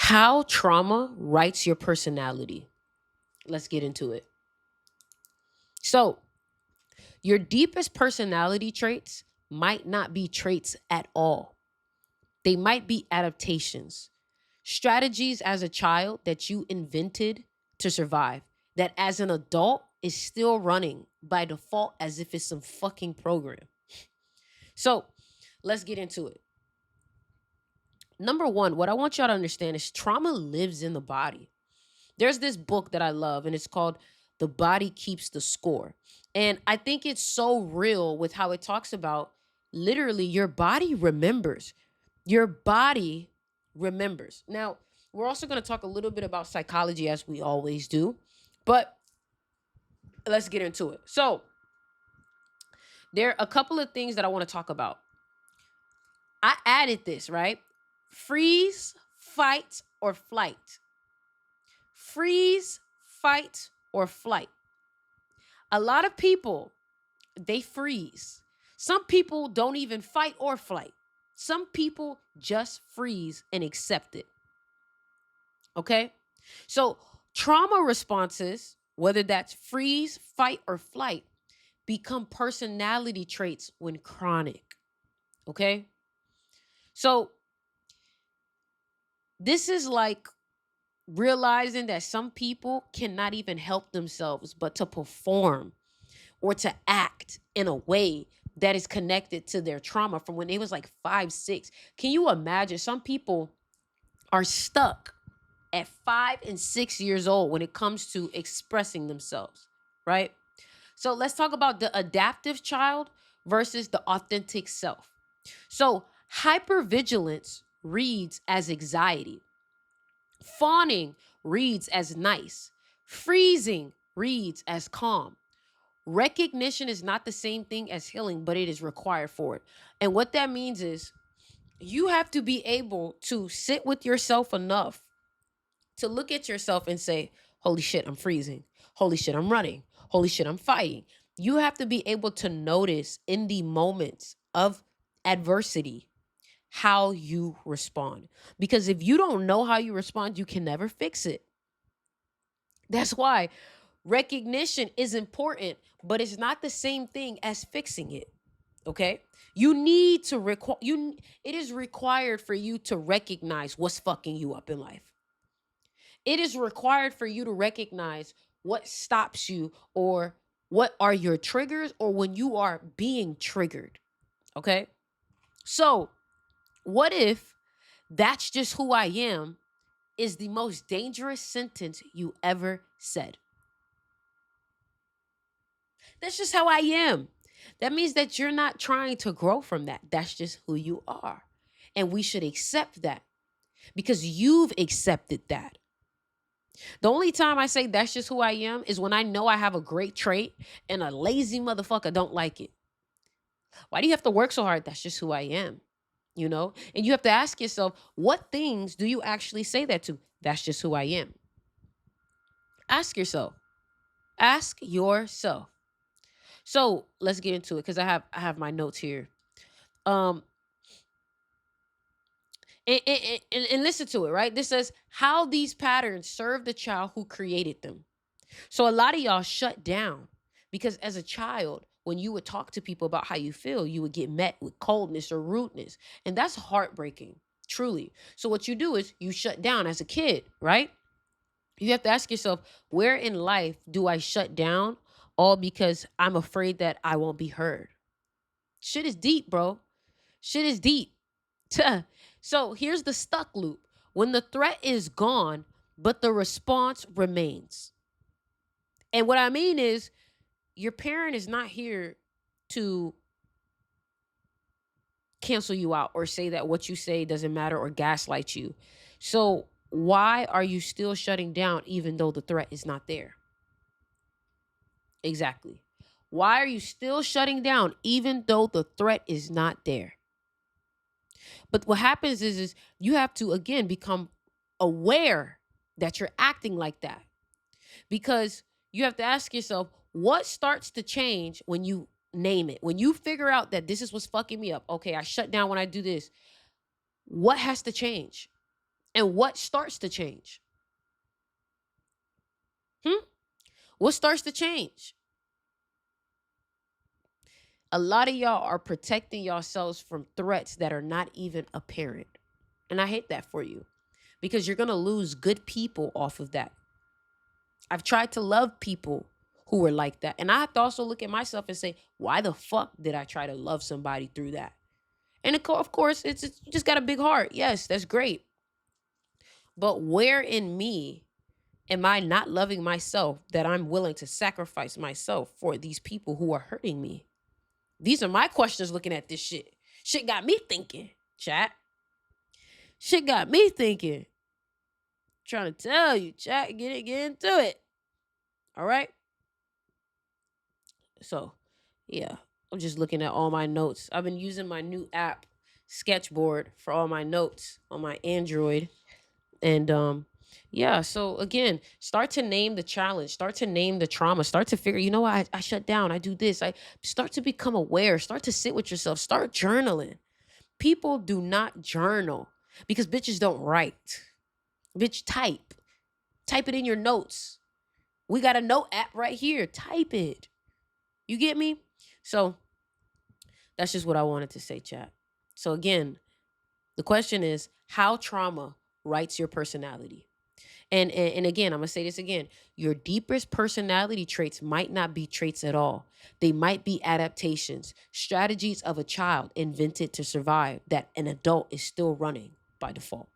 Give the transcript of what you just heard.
How trauma writes your personality. Let's get into it. So, your deepest personality traits might not be traits at all. They might be adaptations, strategies as a child that you invented to survive, that as an adult is still running by default as if it's some fucking program. So, let's get into it. Number one, what I want y'all to understand is trauma lives in the body. There's this book that I love, and it's called The Body Keeps the Score. And I think it's so real with how it talks about literally your body remembers. Your body remembers. Now, we're also going to talk a little bit about psychology as we always do, but let's get into it. So, there are a couple of things that I want to talk about. I added this, right? Freeze, fight, or flight. Freeze, fight, or flight. A lot of people, they freeze. Some people don't even fight or flight. Some people just freeze and accept it. Okay? So, trauma responses, whether that's freeze, fight, or flight, become personality traits when chronic. Okay? So, this is like realizing that some people cannot even help themselves but to perform or to act in a way that is connected to their trauma from when they was like 5, 6. Can you imagine? Some people are stuck at 5 and 6 years old when it comes to expressing themselves, right? So let's talk about the adaptive child versus the authentic self. So hypervigilance reads as anxiety. Fawning reads as nice. Freezing reads as calm. Recognition is not the same thing as healing, but it is required for it. And what that means is you have to be able to sit with yourself enough to look at yourself and say, holy shit, I'm freezing. Holy shit, I'm running. Holy shit, I'm fighting. You have to be able to notice in the moments of adversity how you respond. Because if you don't know how you respond, you can never fix it. That's why recognition is important, but it's not the same thing as fixing it. Okay? You need to it is required for you to recognize what's fucking you up in life. It is required for you to recognize what stops you or what are your triggers or when you are being triggered. Okay? So, what if that's just who I am is the most dangerous sentence you ever said? That's just how I am. That means that you're not trying to grow from that. That's just who you are. And we should accept that because you've accepted that. The only time I say that's just who I am is when I know I have a great trait and a lazy motherfucker don't like it. Why do you have to work so hard? That's just who I am, you know? And you have to ask yourself, what things do you actually say that to? That's just who I am. Ask yourself. Ask yourself. So let's get into it because I have my notes here. Um, and listen to it, right? This says how these patterns serve the child who created them. So a lot of y'all shut down because as a child, when you would talk to people about how you feel, you would get met with coldness or rudeness. And that's heartbreaking, truly. So what you do is you shut down as a kid, right? You have to ask yourself, where in life do I shut down? All because I'm afraid that I won't be heard. Shit is deep, bro. Shit is deep. So here's the stuck loop. When the threat is gone, but the response remains. And what I mean is, your parent is not here to cancel you out or say that what you say doesn't matter or gaslight you. So why are you still shutting down even though the threat is not there? Exactly. Why are you still shutting down even though the threat is not there? But what happens is you have to again become aware that you're acting like that. Because you have to ask yourself, what starts to change when you name it? When you figure out that this is what's fucking me up. Okay, I shut down when I do this. What has to change? And what starts to change? What starts to change? A lot of y'all are protecting yourselves from threats that are not even apparent. And I hate that for you because you're going to lose good people off of that. I've tried to love people who were like that. And I have to also look at myself and say, why the fuck did I try to love somebody through that? And of course, it's you just got a big heart. Yes, that's great. But where in me am I not loving myself that I'm willing to sacrifice myself for these people who are hurting me? These are my questions looking at this shit. Shit got me thinking, chat. Shit got me thinking. Trying to tell you, chat, get into it. All right? So, yeah, I'm just looking at all my notes. I've been using my new app, Sketchboard, for all my notes on my Android. And yeah, so again, start to name the challenge, start to name the trauma, start to figure, you know what, I shut down, I do this. I start to become aware, start to sit with yourself, start journaling. People do not journal because bitches don't write. Bitch, type it in your notes. We got a note app right here. Type it. You get me? So that's just what I wanted to say, chat. So again, the question is how trauma writes your personality. And again, I'm gonna say this again. Your deepest personality traits might not be traits at all. They might be adaptations, strategies of a child invented to survive that an adult is still running by default.